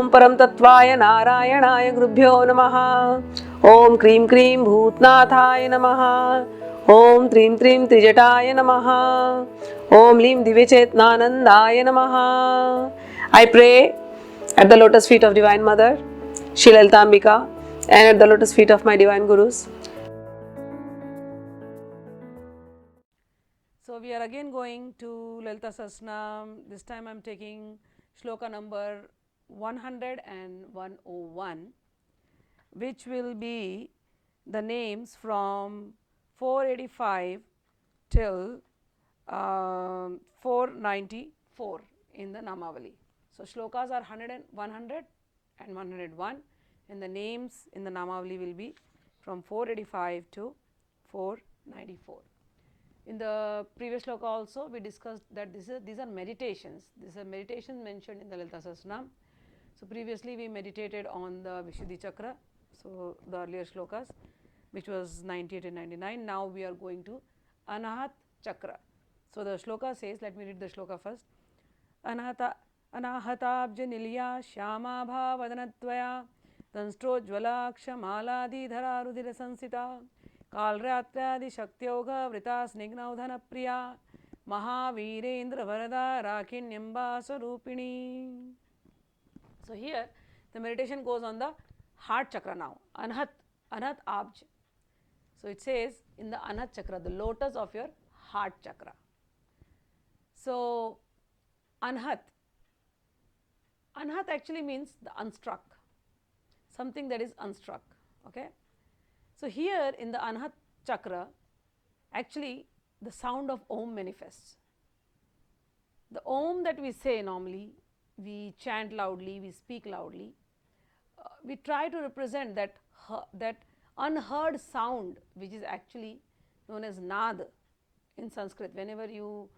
Om Param Tattvaya Narayanaaya Grubhyo Namaha. Om Krim Krim Bhutnathaya Namaha. Om Trim Trim Trijataya Namaha. Om Lim Divya Chetnanandaya Namaha. I pray at the lotus feet of Divine Mother, Sri Lalita Ambika, and at the lotus feet of my Divine Gurus. So we are again going to Lalita Sahasranam. This time I am taking Shloka number 100 and 101, which will be the names from 485 till 494 in the Namavali. So shlokas are 100 and 101, and the names in the Namavali will be from 485 to 494. In the previous shloka also we discussed that these are meditations. These are meditations mentioned in the Lalita Sahasranam. So previously we meditated on the Vishuddhi Chakra, so the earlier shlokas, which was 98 and 99. Now we are going to Anahat Chakra. So the shloka says, let me read the shloka first. Anahatabja nilya shyama bhavadanattvaya tanstrojvala kshamaladi dhara rudira sansita kalratyadi shaktyoga vrita snignaudhana priya mahavirendra varada rakinyamba sarupini. So here the meditation goes on the heart chakra now, Anhat Abj. So it says in the Anhat chakra, the lotus of your heart chakra. So Anhat actually means the unstruck, something that is unstruck. Okay. So here in the Anhat chakra, actually the sound of Om manifests. The Om that we say normally, we chant loudly, we speak loudly, we try to represent that unheard sound, which is actually known as Nad in Sanskrit. Whenever you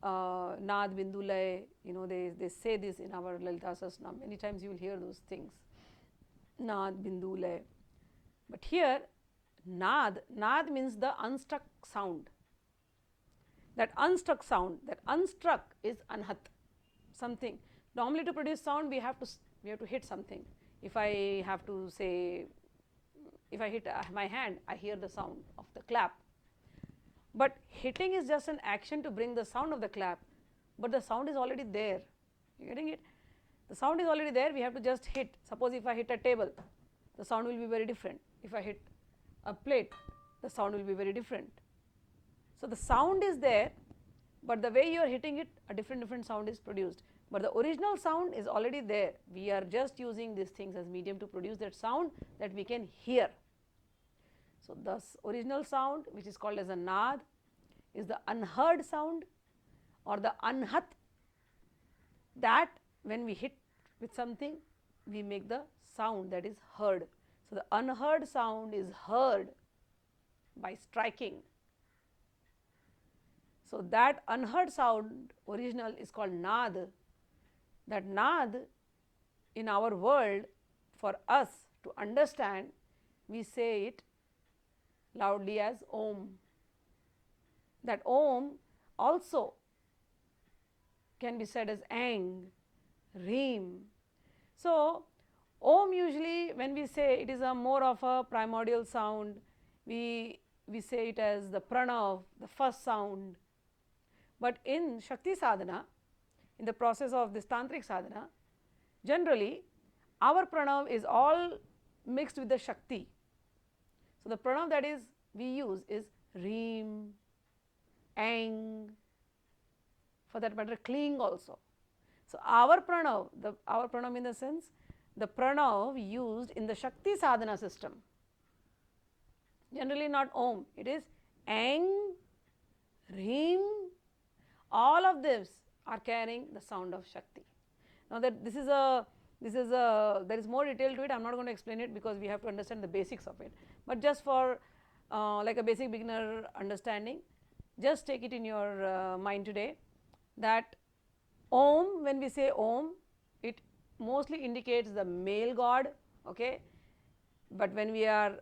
Nad Bindu Lay, they say this in our Lalita Sahasranam. Many times you will hear those things, Nad Bindu Lay. But here Nad means the unstruck sound. That unstruck sound, that unstruck is Anhat, something. Normally to produce sound we have to hit something. If I have to say, if I hit my hand, I hear the sound of the clap. But hitting is just an action to bring the sound of the clap, but the sound is already there. You getting it? The sound is already there, we have to just hit. Suppose if I hit a table, the sound will be very different. If I hit a plate, the sound will be very different. So the sound is there, but the way you are hitting it, a different sound is produced. But the original sound is already there. We are just using these things as medium to produce that sound that we can hear. So the original sound, which is called as a Nad, is the unheard sound or the Anhat, that when we hit with something, we make the sound that is heard. So the unheard sound is heard by striking. So that unheard sound original is called Nad. That Nad in our world, for us to understand, we say it loudly as Om. That Om also can be said as Ang, Reem. So Om usually when we say it is a more of a primordial sound, we say it as the Pranav, the first sound. But in Shakti Sadhana, in the process of this Tantric Sadhana, generally our Pranav is all mixed with the Shakti. So the Pranav that is we use is Reem, Ang, for that matter Kling also. So our Pranav in the sense, the Pranav used in the Shakti Sadhana system, generally not Om, it is Ang, Reem, all of this are carrying the sound of Shakti. Now that there is more detail to it, I am not going to explain it because we have to understand the basics of it. But just for like a basic beginner understanding, just take it in your mind today that Om, when we say Om, it mostly indicates the male god, okay. But when we are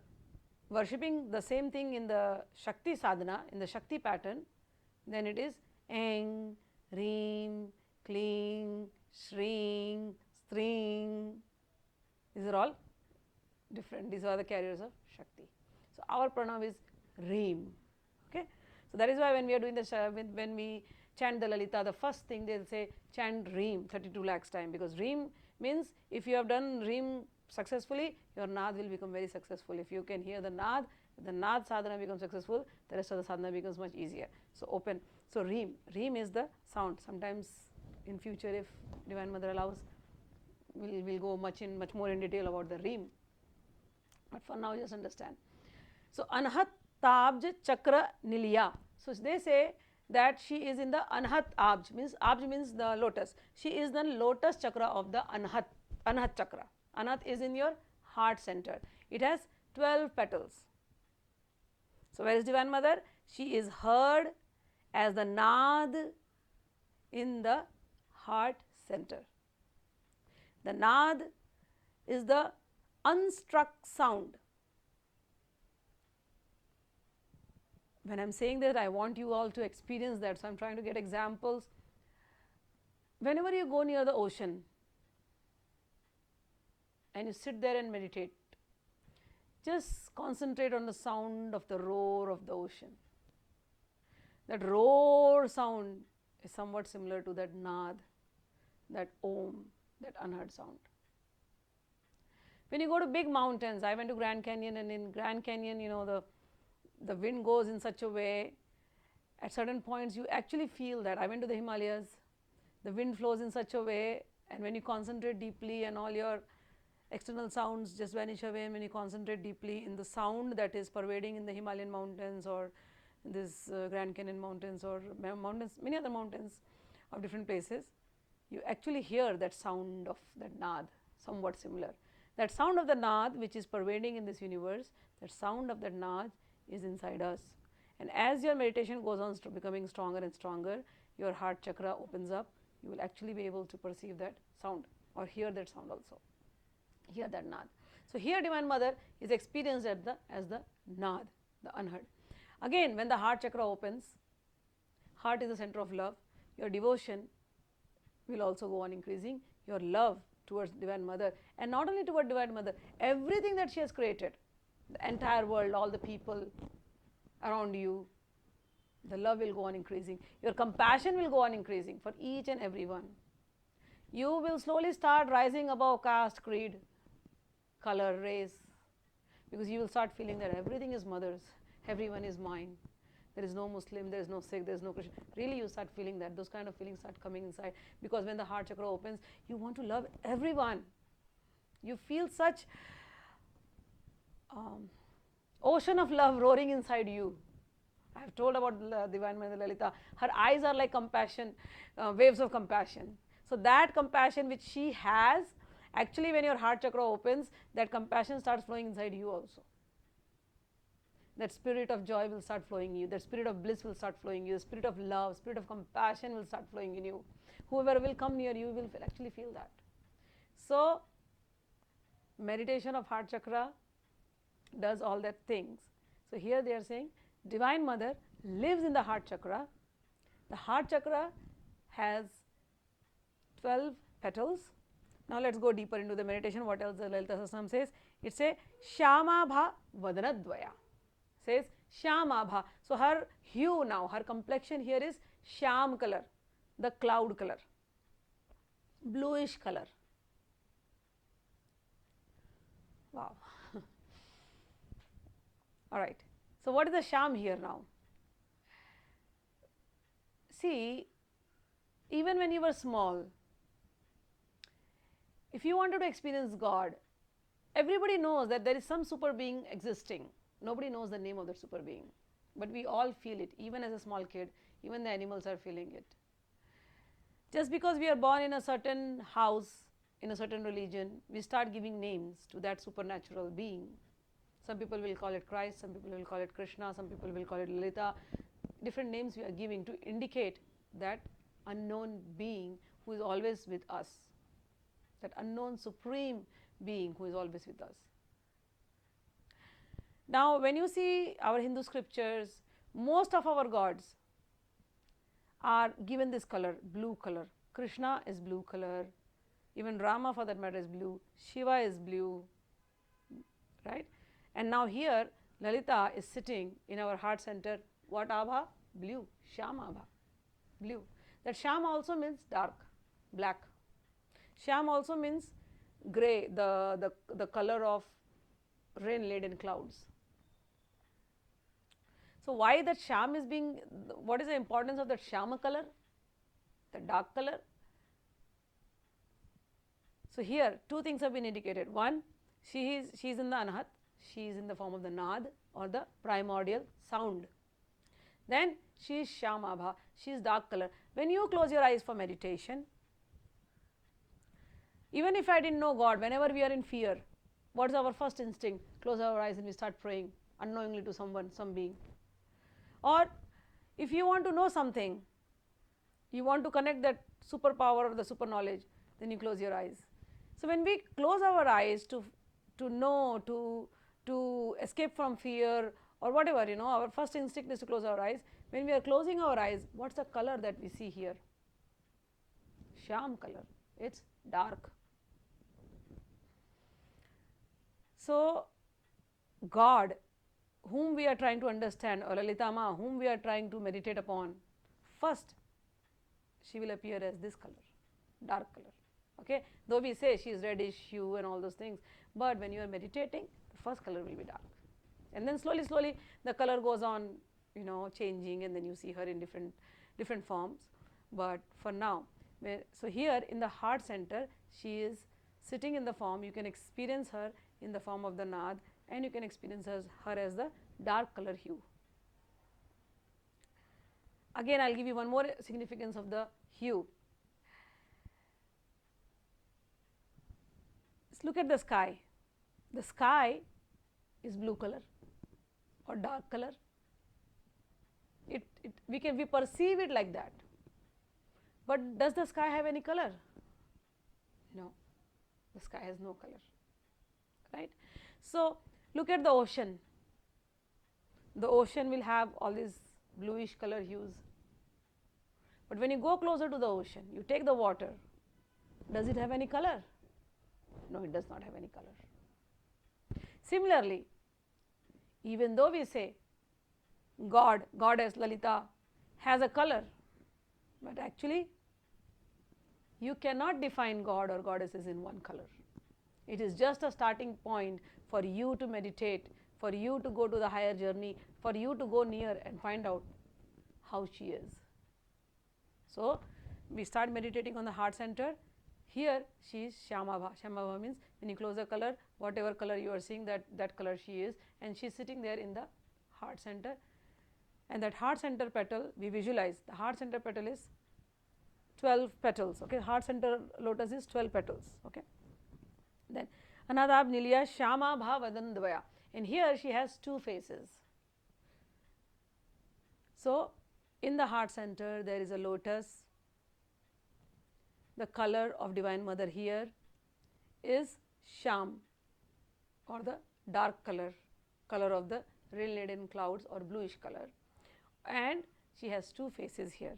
worshipping the same thing in the Shakti sadhana, in the Shakti pattern, then it is Eng, Reem, Kling, Shring, String. These are all different. These are the carriers of Shakti. So our pranam is Reem. Okay. So that is why when we are doing this, when we chant the Lalita, the first thing they'll say chant Reem 32 lakhs time, because Reem means if you have done Reem successfully, your Nad will become very successful. If you can hear the Nad sadhana becomes successful, the rest of the sadhana becomes much easier. So open. So Reem is the sound. Sometimes in future, if Divine Mother allows, we'll go much more in detail about the Reem. But for now, just understand. So Anhat Tabj Chakra Niliya. So they say that she is in the Anhat Abj, Abj means the lotus. She is the lotus chakra of the Anhat chakra. Anhat is in your heart center. It has 12 petals. So where is Divine Mother? She is heard as the Nad in the heart center. The Nad is the unstruck sound. When I am saying that, I want you all to experience that. So I am trying to get examples. Whenever you go near the ocean and you sit there and meditate, just concentrate on the sound of the roar of the ocean. That roar sound is somewhat similar to that Nad, that Om, that unheard sound. When you go to big mountains, I went to Grand Canyon, and in Grand Canyon, the wind goes in such a way, at certain points you actually feel that. I went to the Himalayas, the wind flows in such a way, and when you concentrate deeply and all your external sounds just vanish away, and when you concentrate deeply in the sound that is pervading in the Himalayan mountains or in this Grand Canyon mountains or mountains, many other mountains of different places, you actually hear that sound of that Nad, somewhat similar. That sound of the Nad which is pervading in this universe, that sound of that Nad is inside us. And as your meditation goes on becoming stronger and stronger, your heart chakra opens up, you will actually be able to perceive that sound or hear that sound also. Hear that Nad. So here Divine Mother is experienced as the Nad, the unheard. Again, when the heart chakra opens, heart is the center of love, your devotion will also go on increasing, your love towards Divine Mother, and not only toward Divine Mother, everything that she has created, the entire world, all the people around you, the love will go on increasing. Your compassion will go on increasing for each and every one. You will slowly start rising above caste, creed, color, race, because you will start feeling that everything is Mother's, everyone is mine. There is no Muslim, there is no Sikh, there is no Christian. Really you start feeling that, those kind of feelings start coming inside, because when the heart chakra opens, you want to love everyone. You feel such ocean of love roaring inside you. I have told about Divine Mother Lalita. Her eyes are like compassion, waves of compassion. So that compassion which she has, actually when your heart chakra opens, that compassion starts flowing inside you also. That spirit of joy will start flowing in you. That spirit of bliss will start flowing in you. The spirit of love, spirit of compassion will start flowing in you. Whoever will come near you will actually feel that. So meditation of heart chakra does all that things. So here they are saying Divine Mother lives in the heart chakra. The heart chakra has 12 petals. Now let's go deeper into the meditation. What else the Lalita Sahasranam says? It says Shyamabha Vadanadvaya. Says Shyamabha. So her hue now, her complexion here is Shyam color, the cloud color, bluish color. Wow. Alright. So what is the Shyam here now? See, even when you were small, if you wanted to experience God, everybody knows that there is some super being existing. Nobody knows the name of that super being, but we all feel it. Even as a small kid, even the animals are feeling it. Just because we are born in a certain house, in a certain religion, we start giving names to that supernatural being. Some people will call it Christ, some people will call it Krishna, some people will call it Lalita. Different names we are giving to indicate that unknown being who is always with us, that unknown supreme being who is always with us. Now when you see our Hindu scriptures, most of our gods are given this color, blue color. Krishna is blue color, even Rama for that matter is blue, Shiva is blue, right? And now here Lalita is sitting in our heart center. What abha? Blue, Shyam abha, blue. That Shyam also means dark, black. Shyam also means grey, the color of rain laden clouds. So why that Shyam is being, what is the importance of that Shyama color, the dark color? So here two things have been indicated. One, she is in the Anahat, she is in the form of the Nad or the primordial sound. Then she is Shyamabha, she is dark color. When you close your eyes for meditation, even if I didn't know God, whenever we are in fear, what is our first instinct? Close our eyes and we start praying unknowingly to someone, some being. Or if you want to know something, you want to connect that superpower or the super knowledge, then you close your eyes. So when we close our eyes to know, to escape from fear or whatever, our first instinct is to close our eyes. When we are closing our eyes, what's the color that we see here? Shyam color, it's dark. So God, whom we are trying to understand, or Lalita Ma, whom we are trying to meditate upon, first she will appear as this color, dark color. Okay, though we say she is reddish hue and all those things, but when you are meditating, the first color will be dark, and then slowly the color goes on, changing, and then you see her in different forms. But for now, so here in the heart center, she is sitting in the form. You can experience her in the form of the Nad, and you can experience her as the dark color hue. Again, I will give you one more significance of the hue. Let's look at the sky. The sky is blue color or dark color. We perceive it like that. But does the sky have any color? No, the sky has no color, right? So look at the ocean. The ocean will have all these bluish color hues. But when you go closer to the ocean, you take the water, does it have any color? No, it does not have any color. Similarly, even though we say God, Goddess, Lalita has a color, but actually you cannot define God or Goddesses in one color. It is just a starting point for you to meditate, for you to go to the higher journey, for you to go near and find out how she is. So we start meditating on the heart center. Here she is Shyamabha. Shyamabha means when you close the color, whatever color you are seeing, that color she is, and she is sitting there in the heart center. And that heart center petal, we visualize the heart center petal is 12 petals. Okay, heart center lotus is 12 petals. Okay, then Anadab Nilya Shyama Bhavadandvaya, and here she has two faces. So in the heart center there is a lotus. The color of Divine Mother here is Shyam, or the dark color of the rain laden clouds or bluish color, and she has two faces here.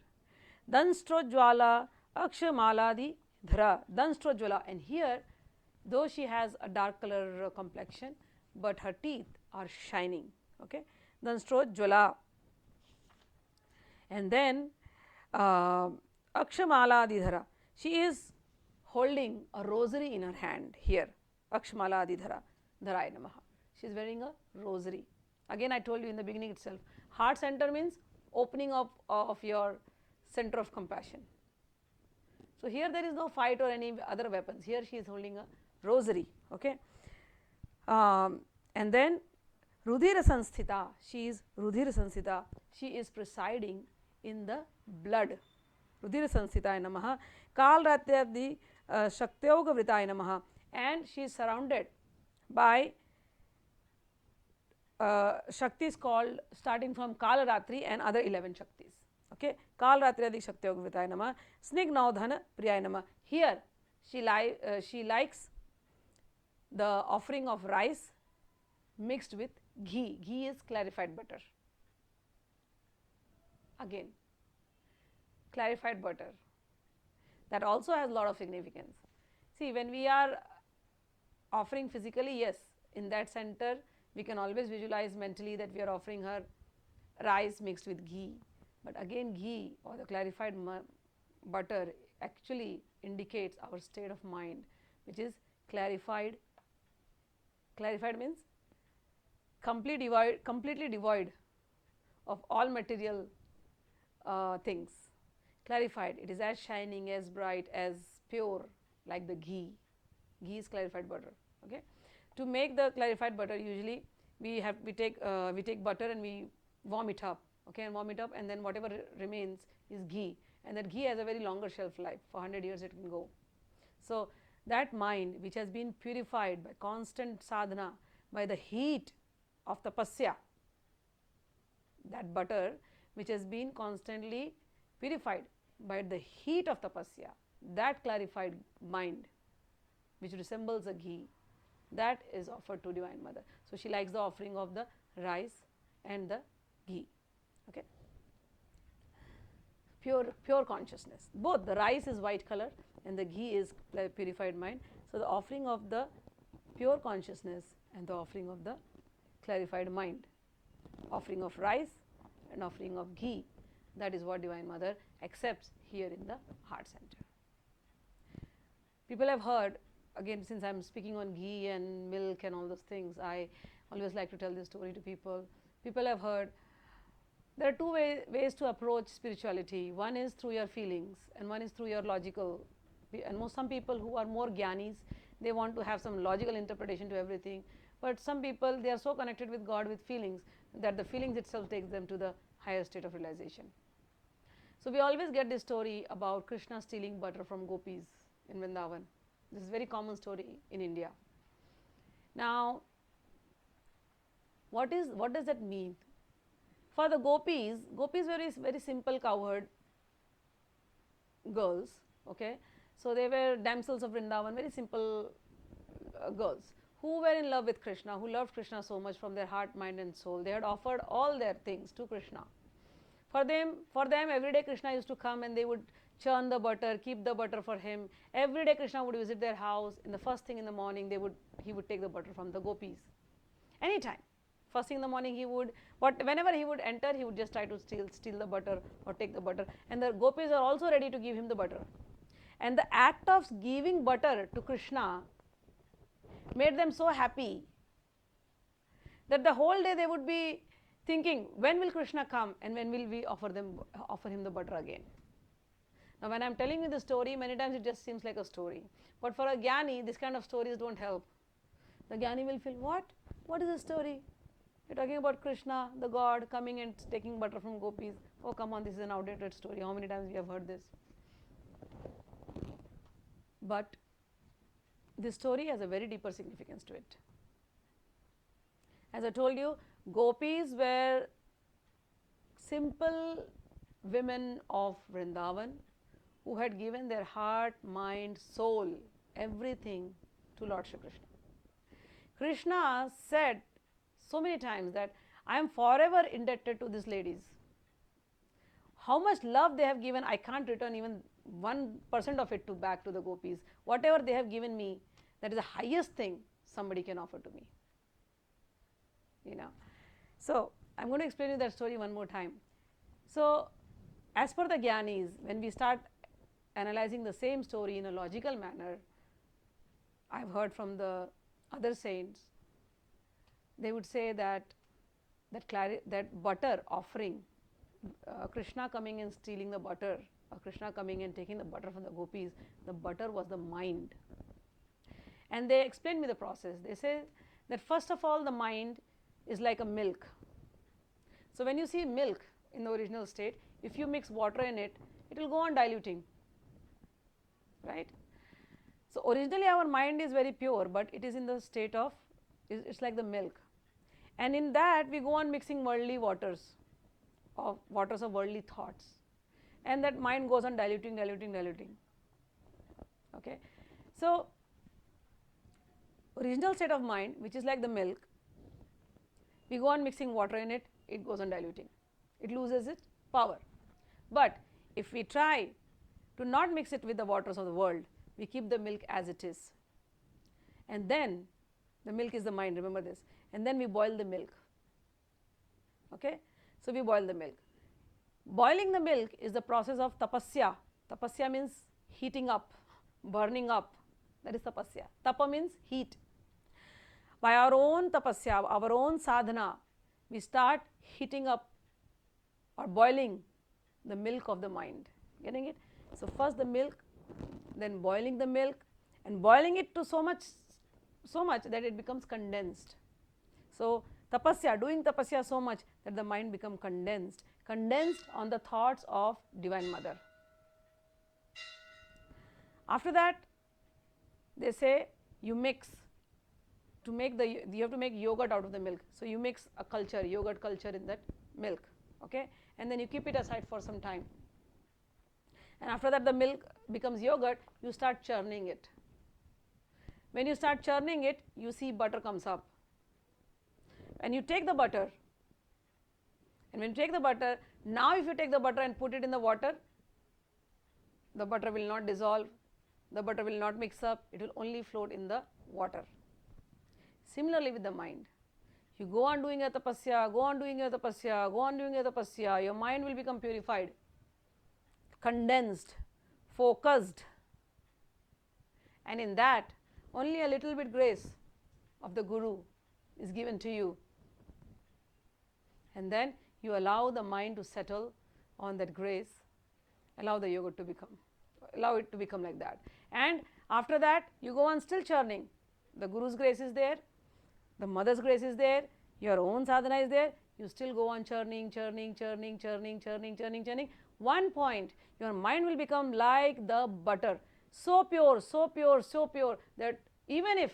Danstrojwala Akshamaladi Dhara, Danstrojwala, and here though she has a dark color complexion, but her teeth are shining. Okay, Danstrojwala. And then Akshamaladi Dhara, she is holding a rosary in her hand here. Akshamaladi Dhara, Dharai Namaha. She is wearing a rosary. Again, I told you in the beginning itself, heart center means opening up of your center of compassion. So here there is no fight or any other weapons. Here she is holding a rosary. Okay, and then Rudhira Sansthita, she is Rudhira Sansthita. She is presiding in the blood. Rudhira Sansthitaya Namaha. Kalratyadi Shaktyoga Vritaya Namaha. And she is surrounded by Shaktis called starting from Kalaratri and other 11 Shaktis. Okay, Kalratyadi Shaktyoga Vritaya Namaha. Snignaudhana Priyaya Namaha. Here she likes the offering of rice mixed with ghee. Ghee is clarified butter. Again, clarified butter. That also has a lot of significance. See, when we are offering physically, yes, in that center we can always visualize mentally that we are offering her rice mixed with ghee. But again, ghee or the clarified butter actually indicates our state of mind, which is clarified. Clarified means completely devoid of all material things. Clarified, it is as shining, as bright, as pure like the ghee. Ghee is clarified butter. Okay. To make the clarified butter, usually we take butter and we warm it up. Okay, and warm it up, and then whatever remains is ghee, and that ghee has a very longer shelf life. For 100 years it can go. So that mind which has been purified by constant sadhana, by the heat of tapasya, that butter which has been constantly purified by the heat of tapasya, that clarified mind which resembles a ghee, that is offered to Divine Mother. So she likes the offering of the rice and the ghee. Okay. Pure consciousness. Both the rice is white color and the ghee is purified mind. So the offering of the pure consciousness and the offering of the clarified mind, offering of rice and offering of ghee, that is what Divine Mother accepts here in the heart center. People have heard, again, since I am speaking on ghee and milk and all those things, I always like to tell this story to people. People have heard there are two ways to approach spirituality. One is through your feelings and one is through your logical. And some people who are more jnanis, they want to have some logical interpretation to everything. But some people, they are so connected with God with feelings that the feelings itself takes them to the higher state of realization. So we always get this story about Krishna stealing butter from gopis in Vrindavan. This is a very common story in India. Now, what does that mean? For the gopis were very simple cowherd girls. Okay, so they were damsels of Vrindavan, very simple girls who were in love with Krishna, who loved Krishna so much from their heart, mind and soul. They had offered all their things to Krishna. For them every day Krishna used to come and they would churn the butter, keep the butter for him. Every day Krishna would visit their house. In the first thing in the morning, he would take the butter from the gopis. Anytime. First thing in the morning, whenever he would enter, he would just try to steal the butter or take the butter. And the gopis are also ready to give him the butter. And the act of giving butter to Krishna made them so happy that the whole day they would be thinking, when will Krishna come and when will we offer him the butter again? Now when I am telling you the story, many times it just seems like a story. But for a jnani, this kind of stories don't help. The jnani will feel, what? What is the story? You're talking about Krishna, the God, coming and taking butter from gopis. Oh, come on, this is an outdated story. How many times we have heard this? But this story has a very deeper significance to it. As I told you, gopis were simple women of Vrindavan who had given their heart, mind, soul, everything to Lord Shri Krishna. Krishna said so many times that I am forever indebted to these ladies. How much love they have given, I can't return even 1% of it back to the gopis. Whatever they have given me, that is the highest thing somebody can offer to me. So I am going to explain you that story one more time. So as per the jnanis, when we start analyzing the same story in a logical manner, I have heard from the other saints, they would say that butter offering, Krishna coming and stealing the butter, or Krishna coming and taking the butter from the gopis, the butter was the mind. And they explained me the process. They say that first of all, the mind is like a milk. So when you see milk in the original state, if you mix water in it, it will go on diluting, right? So originally our mind is very pure, but it is in the state of, it's like the milk. And in that we go on mixing worldly waters of worldly thoughts. And that mind goes on diluting. Okay. So original state of mind, which is like the milk, we go on mixing water in it, it goes on diluting. It loses its power. But if we try to not mix it with the waters of the world, we keep the milk as it is. And then, the milk is the mind, remember this. And then we boil the milk. Okay? So, we boil the milk. Boiling the milk is the process of tapasya. Tapasya means heating up, burning up. That is tapasya. Tapa means heat. By our own tapasya, our own sadhana, we start heating up or boiling the milk of the mind. Getting it? So, first the milk, then boiling the milk, and boiling it to so much that it becomes condensed. So, tapasya, doing tapasya so much that the mind becomes condensed on the thoughts of Divine Mother. After that, they say you mix. You have to make yogurt out of the milk. So, you mix a culture, yogurt culture in that milk, okay, and then you keep it aside for some time. And after that the milk becomes yogurt, you start churning it. When you start churning it, you see butter comes up. And you take the butter, and when you take the butter, now if you take the butter and put it in the water, the butter will not dissolve, the butter will not mix up, it will only float in the water. Similarly with the mind, you go on doing a tapasya, go on doing a tapasya, go on doing a tapasya, your mind will become purified, condensed, focused, and in that only a little bit grace of the Guru is given to you, and then you allow the mind to settle on that grace, allow the yoga to become, allow it to become like that. And after that you go on still churning. The Guru's grace is there, the Mother's grace is there, your own sadhana is there, you still go on churning. One point your mind will become like the butter, so pure that even if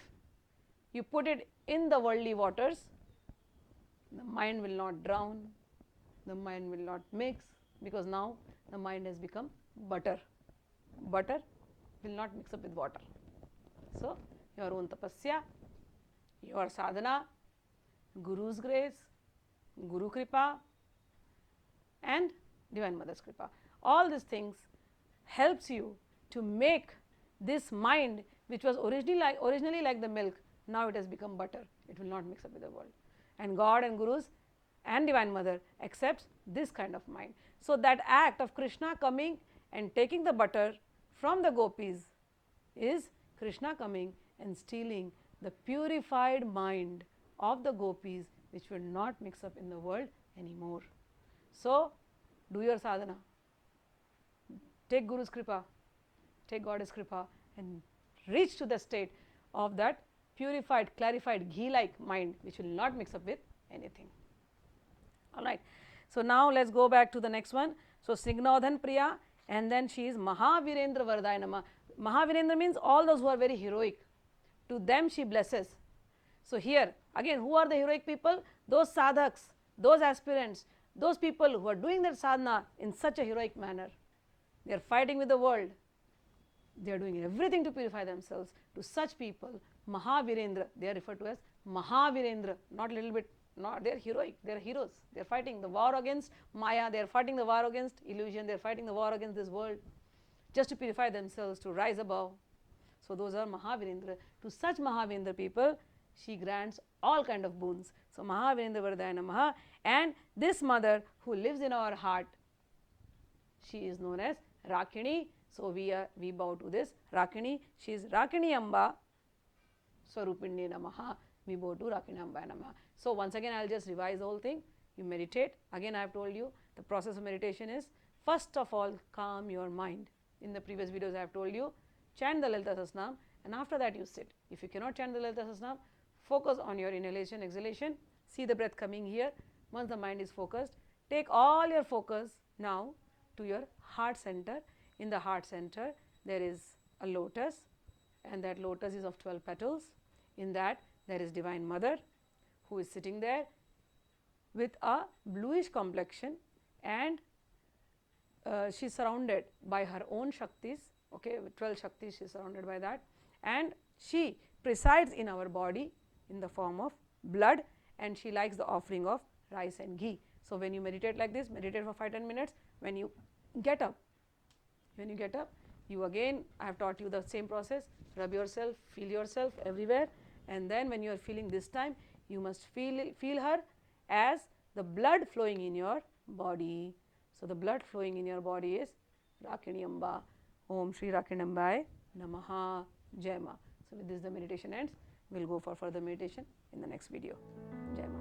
you put it in the worldly waters, the mind will not drown, the mind will not mix, because now the mind has become butter. Butter will not mix up with water. So, your own tapasya, your sadhana, Guru's grace, Guru Kripa, and Divine Mother's Kripa. All these things helps you to make this mind, which was originally like the milk, now it has become butter. It will not mix up with the world. And God and Gurus and Divine Mother accepts this kind of mind. So, that act of Krishna coming and taking the butter from the gopis is Krishna coming and stealing the purified mind of the gopis, which will not mix up in the world anymore. So, do your sadhana, take Guru's Kripa, take Goddess Kripa, and reach to the state of that purified, clarified, ghee-like mind, which will not mix up with anything. Alright. So, now let us go back to the next one. So, Snignodhan Priya, and then she is Mahavirendra Vardhanama. Mahavirendra means all those who are very heroic. To them she blesses. So, here again, who are the heroic people? Those sadhaks, those aspirants, those people who are doing their sadhana in such a heroic manner. They are fighting with the world. They are doing everything to purify themselves. To such people, Mahavirendra, they are referred to as Mahavirendra, not little bit, not, they are heroic, they are heroes. They are fighting the war against Maya, they are fighting the war against illusion, they are fighting the war against this world, just to purify themselves, to rise above. So, those are Mahavirendra. To such Mahavirendra people, she grants all kind of boons. So, Mahavirendra Vardhanamaha, and this mother who lives in our heart, she is known as Rakini. So, we bow to this Rakini. She is Rakini Amba Swarupinne Namaha. We bow to Rakini Amba Namaha. So, once again I will just revise the whole thing. You meditate. Again I have told you the process of meditation is, first of all, calm your mind. In the previous videos I have told you, chant the Lalita Sahasranam, and after that you sit. If you cannot chant the Lalita Sahasranam, focus on your inhalation, exhalation. See the breath coming here. Once the mind is focused, take all your focus now to your heart center. In the heart center, there is a lotus, and that lotus is of 12 petals. In that, there is Divine Mother, who is sitting there with a bluish complexion, and she is surrounded by her own Shaktis, okay, with 12 Shaktis, she is surrounded by that, and she presides in our body in the form of blood, and she likes the offering of rice and ghee. So, when you meditate like this, meditate for 5-10 minutes. When you get up, You again, I have taught you the same process. Rub yourself, feel yourself everywhere, and then when you are feeling this time, you must feel her as the blood flowing in your body. So the blood flowing in your body is Rakini Amba. Om Shri Rakini Ambaye Namaha Jai Ma. So with this the meditation ends. We will go for further meditation in the next video. Jai Ma.